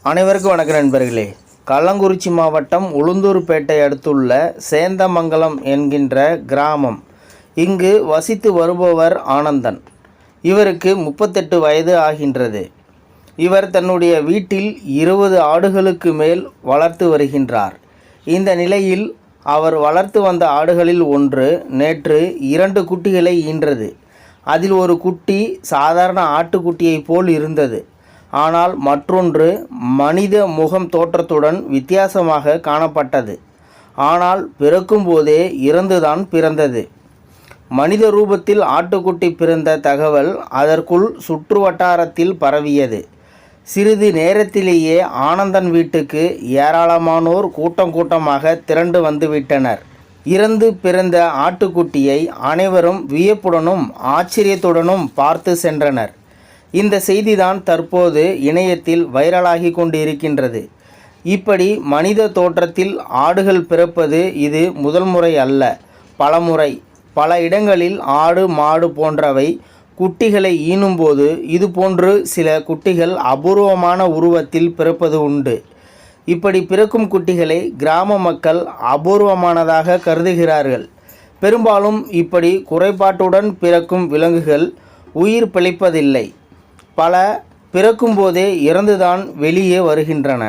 அனைவருக்கும் வணக்கம் நண்பர்களே. கள்ளக்குறிச்சி மாவட்டம் உளுந்தூர்பேட்டை அடுத்துள்ள சேந்தமங்கலம் என்கின்ற கிராமம். இங்கு வசித்து வருபவர் ஆனந்தன். இவருக்கு 38 வயது ஆகின்றது. இவர் தன்னுடைய வீட்டில் 20 ஆடுகளுக்கு மேல் வளர்த்து வருகின்றார். இந்த நிலையில் அவர் வளர்த்து வந்த ஆடுகளில் ஒன்று நேற்று 2 குட்டிகளை ஈன்றது. அதில் ஒரு குட்டி சாதாரண ஆட்டுக்குட்டியை போல் இருந்தது. ஆனால் மற்றொன்று மனித முகம் தோற்றத்துடன் வித்தியாசமாக காணப்பட்டது. ஆனால் பிறக்கும்போதே இறந்துதான் பிறந்தது. மனித ரூபத்தில் ஆட்டுக்குட்டி பிறந்த தகவல் அதற்குள் சுற்று வட்டாரத்தில் பரவியது. சிறிது நேரத்திலேயே ஆனந்தன் வீட்டுக்கு ஏராளமானோர் கூட்டமாக திரண்டு வந்துவிட்டனர். இறந்து பிறந்த ஆட்டுக்குட்டியை அனைவரும் வியப்புடனும் ஆச்சரியத்துடனும் பார்த்து சென்றனர். இந்த செய்திதான் தற்போது இணையத்தில் வைரலாகி கொண்டு இருக்கின்றது. இப்படி மனித தோற்றத்தில் ஆடுகள் பிறப்பது இது முதல் முறை அல்ல, பலமுறை. பல இடங்களில் ஆடு மாடு போன்றவை குட்டிகளை ஈனும்போது இதுபோன்று சில குட்டிகள் அபூர்வமான உருவத்தில் பிறப்பது உண்டு. இப்படி பிறக்கும் குட்டிகளை கிராம மக்கள் அபூர்வமானதாக கருதுகிறார்கள். பெரும்பாலும் இப்படி குறைபாட்டுடன் பிறக்கும் விலங்குகள் உயிர் பிழைப்பதில்லை. பல பிறக்கும்போதே இறந்துதான் வெளியே வருகின்றன.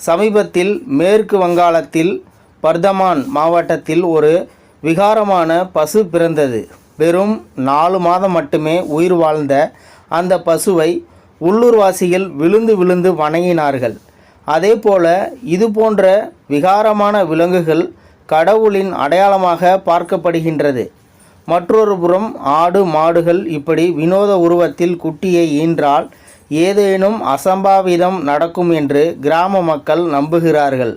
சமீபத்தில் மேற்கு வங்காளத்தில் பர்தமான் மாவட்டத்தில் ஒரு விகாரமான பசு பிறந்தது. வெறும் 4 மாதம் மட்டுமே உயிர் வாழ்ந்த அந்த பசுவை உள்ளூர்வாசிகள் விழுந்து வணங்கினார்கள். அதேபோல இதுபோன்ற விகாரமான விலங்குகள் கடவுளின் அடையாளமாக பார்க்கப்படுகின்றது. மற்றொரு புறம் ஆடு மாடுகள் இப்படி வினோத உருவத்தில் குட்டியை ஈன்றால் ஏதேனும் அசம்பாவிதம் நடக்கும் என்று கிராம மக்கள் நம்புகிறார்கள்.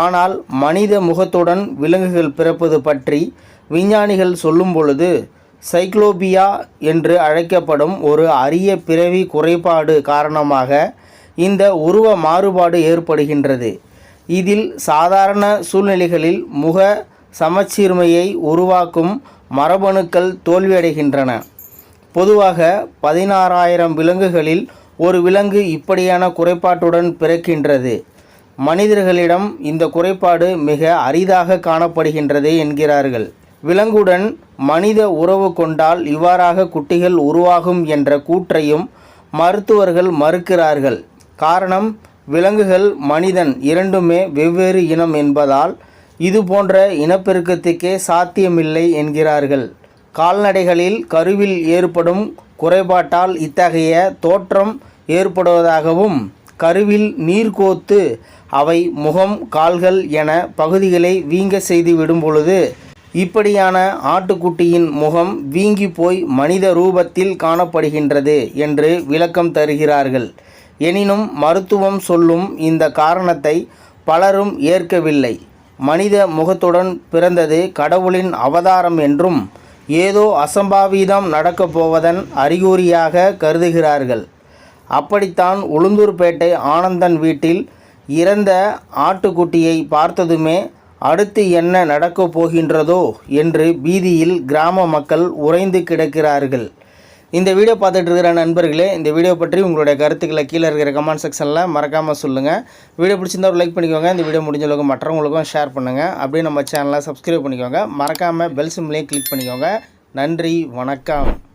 ஆனால் மனித முகத்துடன் விலங்குகள் பிறப்பது பற்றி விஞ்ஞானிகள் சொல்லும் பொழுது சைக்ளோபியா என்று அழைக்கப்படும் ஒரு அரிய பிறவி குறைபாடு காரணமாக இந்த உருவ மாறுபாடு ஏற்படுகின்றது. இதில் சாதாரண சூழ்நிலைகளில் முக சமச்சீர்மையை உருவாக்கும் மரபணுக்கள் தோல்வியடைகின்றன. பொதுவாக 16,000 விலங்குகளில் ஒரு விலங்கு இப்படியான குறைபாட்டுடன் பிறக்கின்றது. மனிதர்களிடம் இந்த குறைபாடு மிக அரிதாக காணப்படுகின்றது என்கிறார்கள். விலங்குடன் மனித உறவு கொண்டால் இவ்வாறாக குட்டிகள் உருவாகும் என்ற கூற்றையும் மருத்துவர்கள் மறுக்கிறார்கள். காரணம், விலங்குகள் மனிதன் இரண்டுமே வெவ்வேறு இனம் என்பதால் இது போன்ற இனப்பெருக்கத்துக்கே சாத்தியமில்லை என்கிறார்கள். கால்நடைகளில் கருவில் ஏற்படும் குறைபாட்டால் இத்தகைய தோற்றம் ஏற்படுவதாகவும், கருவில் நீர் கோத்து அவை முகம் கால்கள் என பகுதிகளை வீங்க செய்து விடும் பொழுது இப்படியான ஆட்டுக்குட்டியின் முகம் வீங்கி போய் மனித ரூபத்தில் காணப்படுகின்றது என்று விளக்கம் தருகிறார்கள். எனினும் மருத்துவம் சொல்லும் இந்த காரணத்தை பலரும் ஏற்கவில்லை. மனித முகத்துடன் பிறந்தது கடவுளின் அவதாரம் என்றும் ஏதோ அசம்பாவிதம் நடக்கப் போவதன் அறிகுறியாக கருதுகிறார்கள். அப்படித்தான் உளுந்தூர்பேட்டை ஆனந்தன் வீட்டில் இறந்த ஆட்டுக்குட்டியை பார்த்ததுமே அடுத்து என்ன நடக்கப் போகின்றதோ என்று பீதியில் கிராம மக்கள் உறைந்து கிடக்கிறார்கள். இந்த வீடியோ பார்த்துட்டு இருக்கிற நண்பர்களே, இந்த வீடியோ பற்றி உங்களுடைய கருத்துக்களை கீழே இருக்கிற கமெண்ட் செக்ஷனில் மறக்காமல் சொல்லுங்கள். வீடியோ பிடிச்சிருந்தா ஒரு லைக் பண்ணிக்கோங்க. இந்த வீடியோ முடிஞ்ச அளவுக்கு மற்றவங்களுக்கும் ஷேர் பண்ணுங்கள். அப்படியே நம்ம சேனலை சப்ஸ்கிரைப் பண்ணிக்கோங்க. மறக்காமல் பெல் சிம்லையும் கிளிக் பண்ணிக்கோங்க. நன்றி, வணக்கம்.